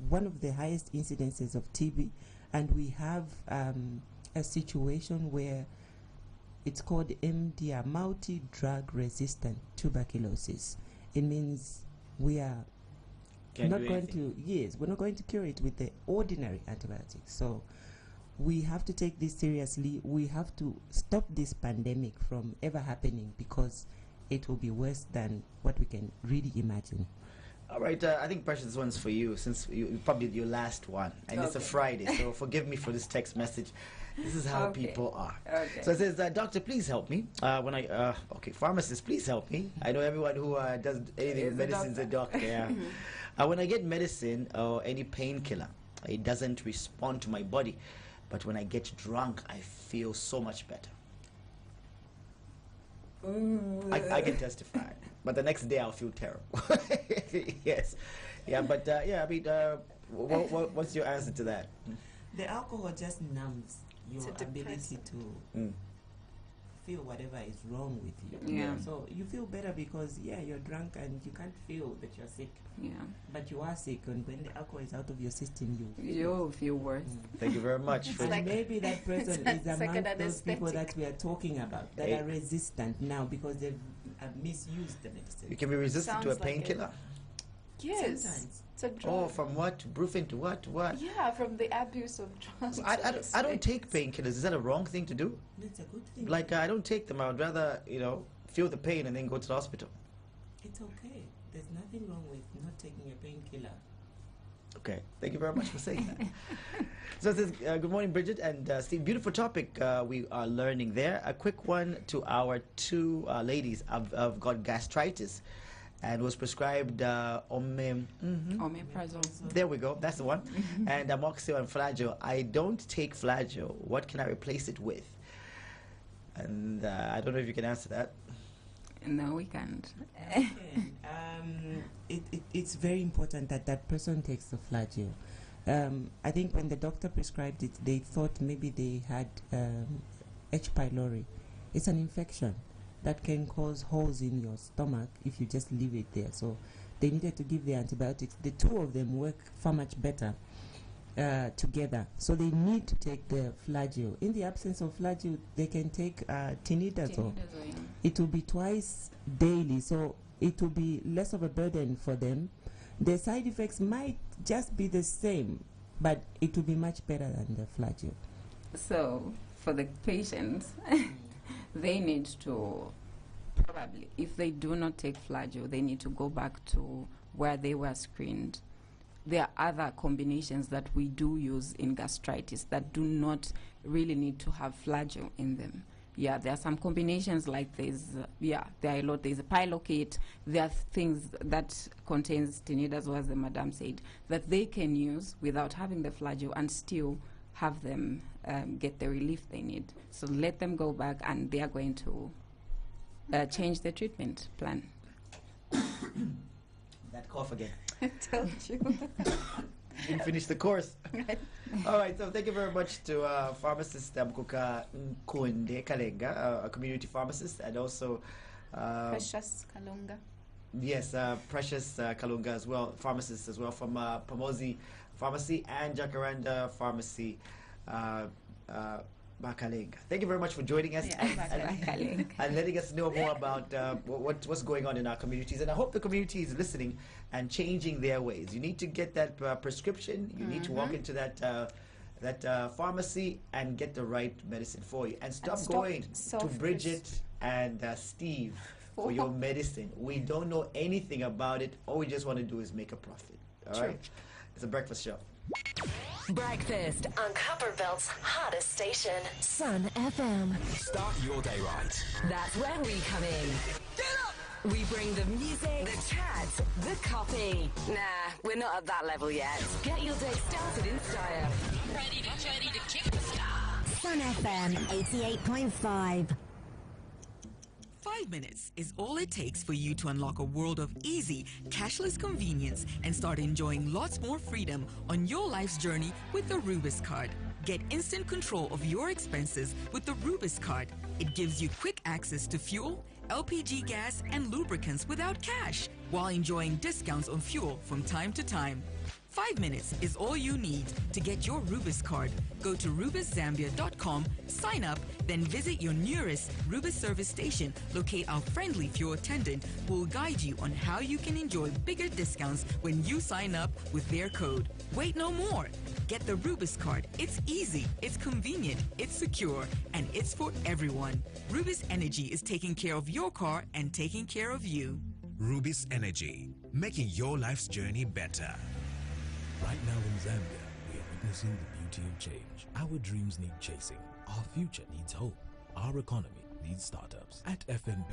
one of the highest incidences of TB. And we have a situation where it's called MDR, multi-drug resistant tuberculosis. It means we are we're not going to cure it with the ordinary antibiotics. So we have to take this seriously. We have to stop this pandemic from ever happening, because it will be worse than what we can really imagine. All right, I think, Precious, this one's for you, since you probably your last one, and it's a Friday, so forgive me for this text message. This is how people are. Okay. So it says, doctor, please help me. Pharmacist, please help me. I know everyone who does anything with medicine is a doctor. Yeah. When I get medicine or any painkiller, it doesn't respond to my body. But when I get drunk, I feel so much better. I can testify. But the next day I'll feel terrible. Yes. Yeah, but I mean, what's your answer to that? The alcohol just numbs your ability to feel whatever is wrong with you. Yeah. So you feel better because, you're drunk and you can't feel that you're sick. Yeah. But you are sick, and when the alcohol is out of your system, you'll feel worse. Thank you very much. And maybe that person is among those people that we are talking about, that are resistant now because they've misused the medicine. You can be resistant to a painkiller? Yes. Sometimes. It's a drug. Oh, from what? Brufen to what? Yeah, from the abuse of drugs. I don't take painkillers. Is that a wrong thing to do? It's a good thing. Like, I don't take them. I would rather, feel the pain and then go to the hospital. It's okay. There's nothing wrong with not taking a painkiller. Okay. Thank you very much for saying that. So it says, good morning, Bridget and Steve. Beautiful topic we are learning there. A quick one to our two ladies. I've got gastritis and was prescribed omeprazole. There we go. That's the one. And amoxicillin and flagyl. I don't take flagyl. What can I replace it with? And I don't know if you can answer that. No, we can't. It's very important that that person takes the flagyl. I think when the doctor prescribed it, they thought maybe they had H. pylori. It's an infection that can cause holes in your stomach if you just leave it there. So they needed to give the antibiotics. The two of them work far much better together. So they need to take the flagyl. In the absence of flagyl, they can take tinidazole. It will be twice daily, so it will be less of a burden for them. The side effects might just be the same, but it will be much better than the flagyl. So for the patients, they need to probably, if they do not take flagyl, they need to go back to where they were screened. There are other combinations that we do use in gastritis that do not really need to have flagyl in them. Yeah, there are some combinations like there are a lot. There's a Pylokit. There are things that contains tinidazole, as the madam said, that they can use without having the flagyl and still have them get the relief they need. So let them go back, and they are going to change the treatment plan. That cough again. I told you. Didn't finish the course. All right, so thank you very much to pharmacist Mkuka Nkunde Kalenga, a community pharmacist, and also Precious Kalunga. Yes, Precious Kalunga as well, pharmacist as well from Pomozi Pharmacy and Jacaranda Pharmacy. Bakalenga. Thank you very much for joining us and letting us know more about what's going on in our communities. And I hope the community is listening and changing their ways. You need to get that prescription. You need to walk into that pharmacy and get the right medicine for you. And stop going to Bridget and Steve for your medicine. We don't know anything about it. All we just want to do is make a profit. All right? It's a breakfast show. Breakfast on Copperbelt's hottest station, Sun FM. Start your day right. That's where we come in. Get up! We bring the music, the chat, the coffee. Nah, we're not at that level yet. Get your day started in style. Ready to kick the start. Sun FM 88.5. 5 minutes is all it takes for you to unlock a world of easy, cashless convenience and start enjoying lots more freedom on your life's journey with the Rubis card. Get instant control of your expenses with the Rubis card. It gives you quick access to fuel, LPG gas, and lubricants without cash, while enjoying discounts on fuel from time to time. 5 minutes is all you need to get your Rubis card. Go to rubiszambia.com, sign up, then visit your nearest Rubis service station. Locate our friendly fuel attendant who will guide you on how you can enjoy bigger discounts when you sign up with their code. Wait no more. Get the Rubis card. It's easy, it's convenient, it's secure, and it's for everyone. Rubis Energy is taking care of your car and taking care of you. Rubis Energy, making your life's journey better. Right now in Zambia, we are witnessing the beauty of change. Our dreams need chasing. Our future needs hope. Our economy needs startups. At FNB,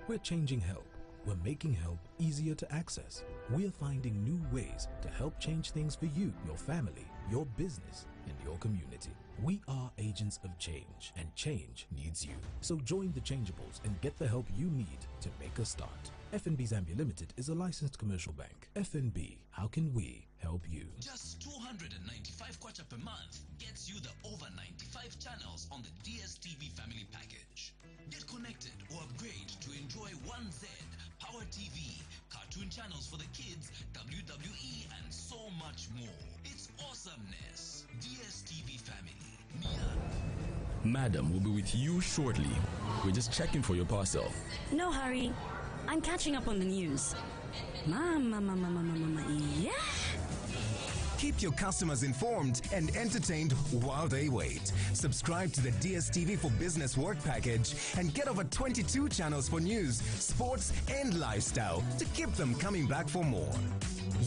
we're changing help. We're making help easier to access. We're finding new ways to help change things for you, your family, your business, and your community. We are agents of change, and change needs you. So join the changeables and get the help you need to make a start. FNB Zambia Limited is a licensed commercial bank. FNB, how can we help you? Just 295 kwacha per month gets you the over 95 channels on the DSTV family package. Get connected or upgrade to enjoy 1Z, Power TV, cartoon channels for the kids, WWE, and so much more. It's awesomeness. DSTV family. Mia. Madam will be with you shortly. We're just checking for your parcel. No hurry. I'm catching up on the news. Mama, yeah. Keep your customers informed and entertained while they wait. Subscribe to the DSTV for Business Work Package and get over 22 channels for news, sports, and lifestyle to keep them coming back for more.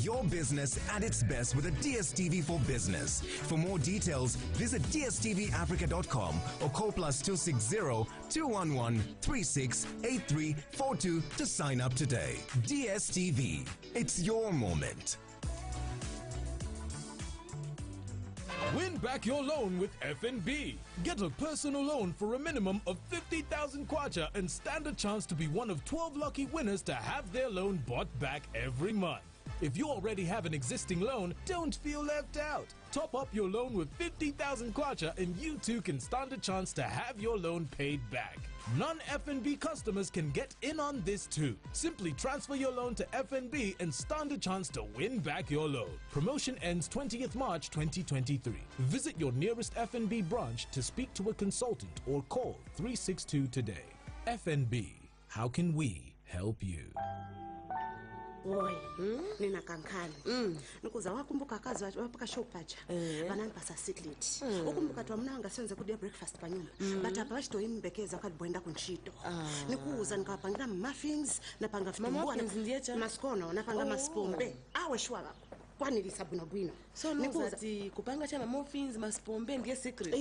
Your business at its best with a DSTV for Business. For more details, visit dstvafrica.com or call +260 211 368342 to sign up today. DSTV, it's your moment. Win back your loan with FNB. Get a personal loan for a minimum of 50,000 kwacha and stand a chance to be one of 12 lucky winners to have their loan bought back every month. If you already have an existing loan, don't feel left out. Top up your loan with 50,000 kwacha and you too can stand a chance to have your loan paid back. Non-FNB customers can get in on this too. Simply transfer your loan to FNB and stand a chance to win back your loan. Promotion ends 20th March 2023. Visit your nearest FNB branch to speak to a consultant or call 362 today. FNB, how can we help you? Boy, nina kankani. Nikuza wakumbuka kazi wapaka show pacha. Banani pasa secret. Ukumbuka tu mnanga senze kudia breakfast pa nyumba. Bata pa bashito imbekeza kali boenda kunchito. Nikuza nikapangira muffins na panga fitumbua na maskono na panga maspombe. Awe shwaba. Kwani lisabuna bwino. So nikuza kupanga chama muffins maspombe ndiye secret.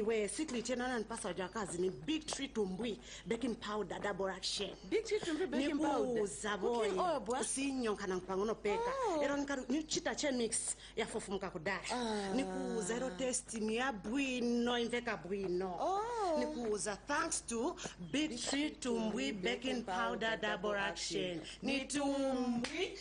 We secret yana nanipasa wajakazi ni big tree tumbui baking powder double action. Big tree tumbui baking powder. Nikuza boy. Sinyo kana mpangono peka. Ero ni chita che mix ya fofu mkakudasha. Nikuza ero testi ni ya bwino inveka bwino. Nikuza thanks to big tree tumbui baking powder double action. Ni tumbui.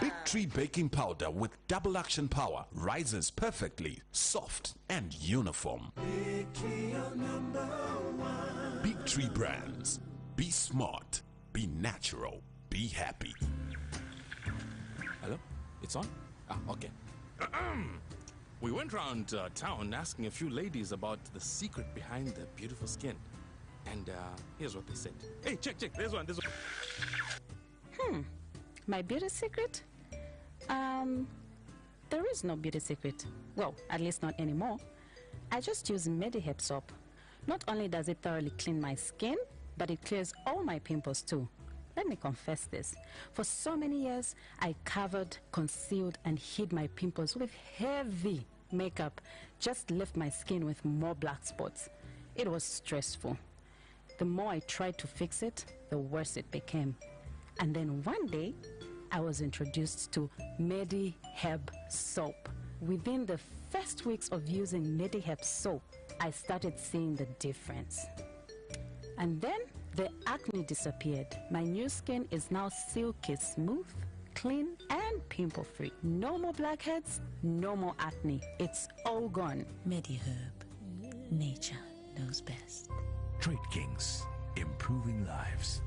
Big Tree Baking Powder with double action power rises perfectly, soft and uniform. Big Tree, your number one. Big Tree brands. Be smart, be natural, be happy. Hello? It's on? Okay. We went around town asking a few ladies about the secret behind their beautiful skin. And here's what they said. Hey, check. There's one. My beauty secret? There is no beauty secret. Well, at least not anymore. I just use Medihep soap. Not only does it thoroughly clean my skin, but it clears all my pimples too. Let me confess this. For so many years, I covered, concealed, and hid my pimples with heavy makeup, just left my skin with more black spots. It was stressful. The more I tried to fix it, the worse it became. And then one day, I was introduced to MediHeb soap. Within the first weeks of using MediHeb soap, I started seeing the difference. And then the acne disappeared. My new skin is now silky smooth, clean, and pimple-free. No more blackheads, no more acne. It's all gone. MediHerb. Nature knows best. Trade Kings, improving lives.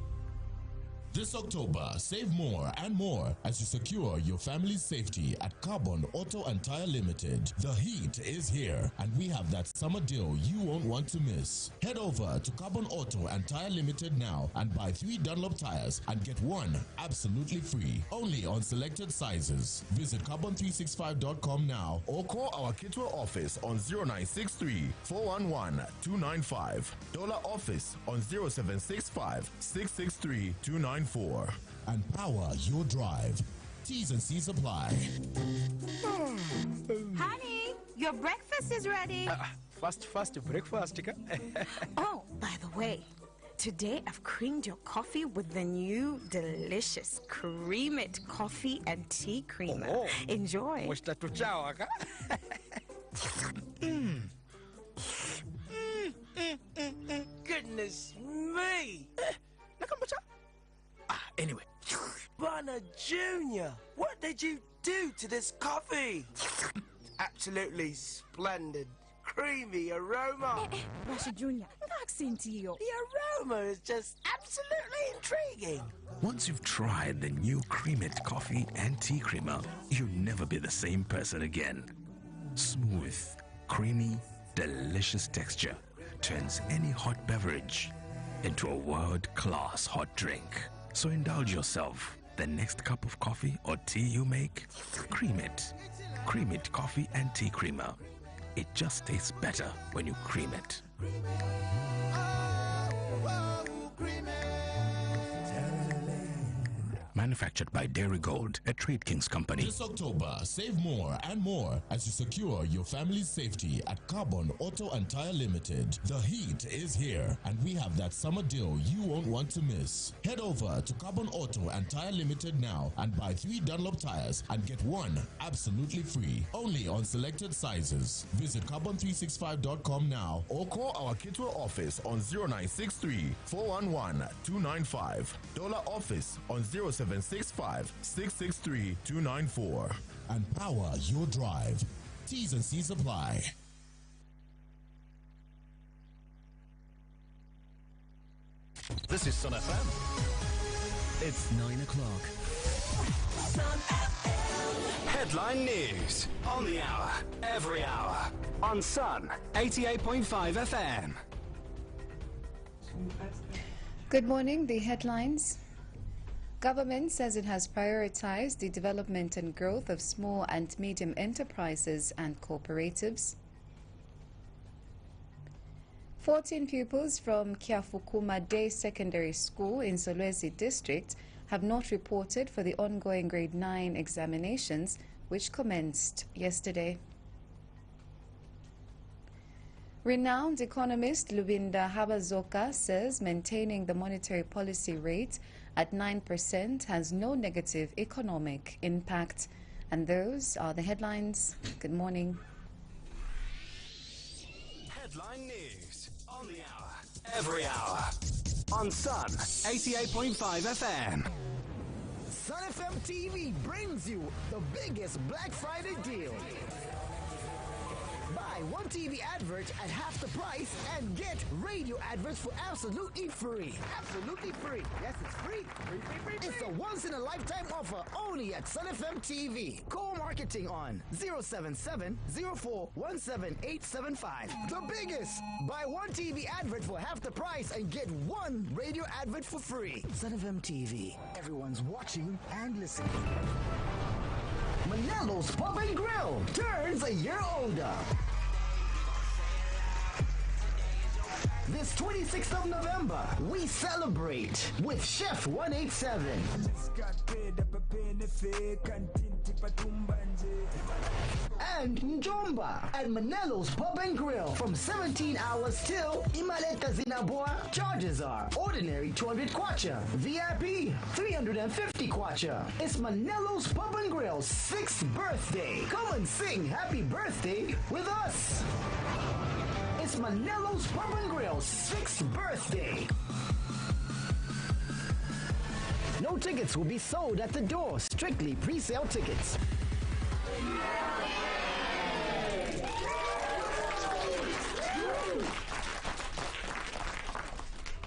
This October, save more and more as you secure your family's safety at Carbon Auto and Tire Limited. The heat is here, and we have that summer deal you won't want to miss. Head over to Carbon Auto and Tire Limited now and buy 3 Dunlop tires and get 1 absolutely free, only on selected sizes. Visit carbon365.com now or call our Kitwe office on 0963 411 295. Dollar office on 0765 663 294. And power your drive. T's and C's apply. Honey, your breakfast is ready. Fast breakfast. Oh, by the way, today I've creamed your coffee with the new delicious Cream It coffee and tea creamer. Oh. Enjoy. Goodness me. Anyway, Bana Jr., what did you do to this coffee? Absolutely splendid, creamy aroma. Basha Jr., the aroma is just absolutely intriguing. Once you've tried the new Cream It coffee and tea creamer, you'll never be the same person again. Smooth, creamy, delicious texture turns any hot beverage into a world-class hot drink. So indulge yourself. The next cup of coffee or tea you make, cream it. Cream It coffee and tea creamer. It just tastes better when you cream it. Manufactured by Dairy Gold, a Trade Kings company. This October, save more and more as you secure your family's safety at Carbon Auto and Tire Limited. The heat is here, and we have that summer deal you won't want to miss. Head over to Carbon Auto and Tire Limited now and buy 3 Dunlop tires and get 1 absolutely free, only on selected sizes. Visit carbon365.com now or call our Kitwe office on 0963 411 295. Dollar office on 0765 663 294. And power your drive. T's and C's apply. This is Sun FM. It's 9 o'clock. Headline news on the hour, every hour. On Sun 88.5 FM. Good morning. The headlines. Government says it has prioritized the development and growth of small and medium enterprises and cooperatives. 14 pupils from Kiafukuma Day Secondary School in Solwezi District have not reported for the ongoing Grade 9 examinations, which commenced yesterday. Renowned economist Lubinda Habazoka says maintaining the monetary policy rate at 9% has no negative economic impact. And those are the headlines. Good morning. Headline news on the hour, every hour. On Sun 88.5 FM. SUNFMTV brings you the biggest Black Friday deal. Buy 1 TV advert at half the price and get radio adverts for absolutely free. Absolutely free. Yes, it's free. Free. It's a once-in-a-lifetime offer only at SUNFMTV. Call marketing on 077-04-17875. The biggest. Buy 1 TV advert for half the price and get 1 radio advert for free. SUNFMTV. Everyone's watching and listening. Manelo's Pub and Grill turns a year older. This 26th of November, we celebrate with Chef 187. And Njomba at Manelo's Pub and Grill from 17 hours till Imaleta Zinaboa. Charges are ordinary 200 kwacha, VIP 350 kwacha. It's Manelo's Pub and Grill's 6th birthday. Come and sing happy birthday with us. It's Manelo's Pub and Grill's 6th birthday. No tickets will be sold at the door. Strictly pre-sale tickets.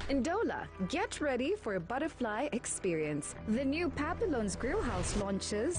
Ndola, get ready for a butterfly experience. The new Papillon's Grill House launches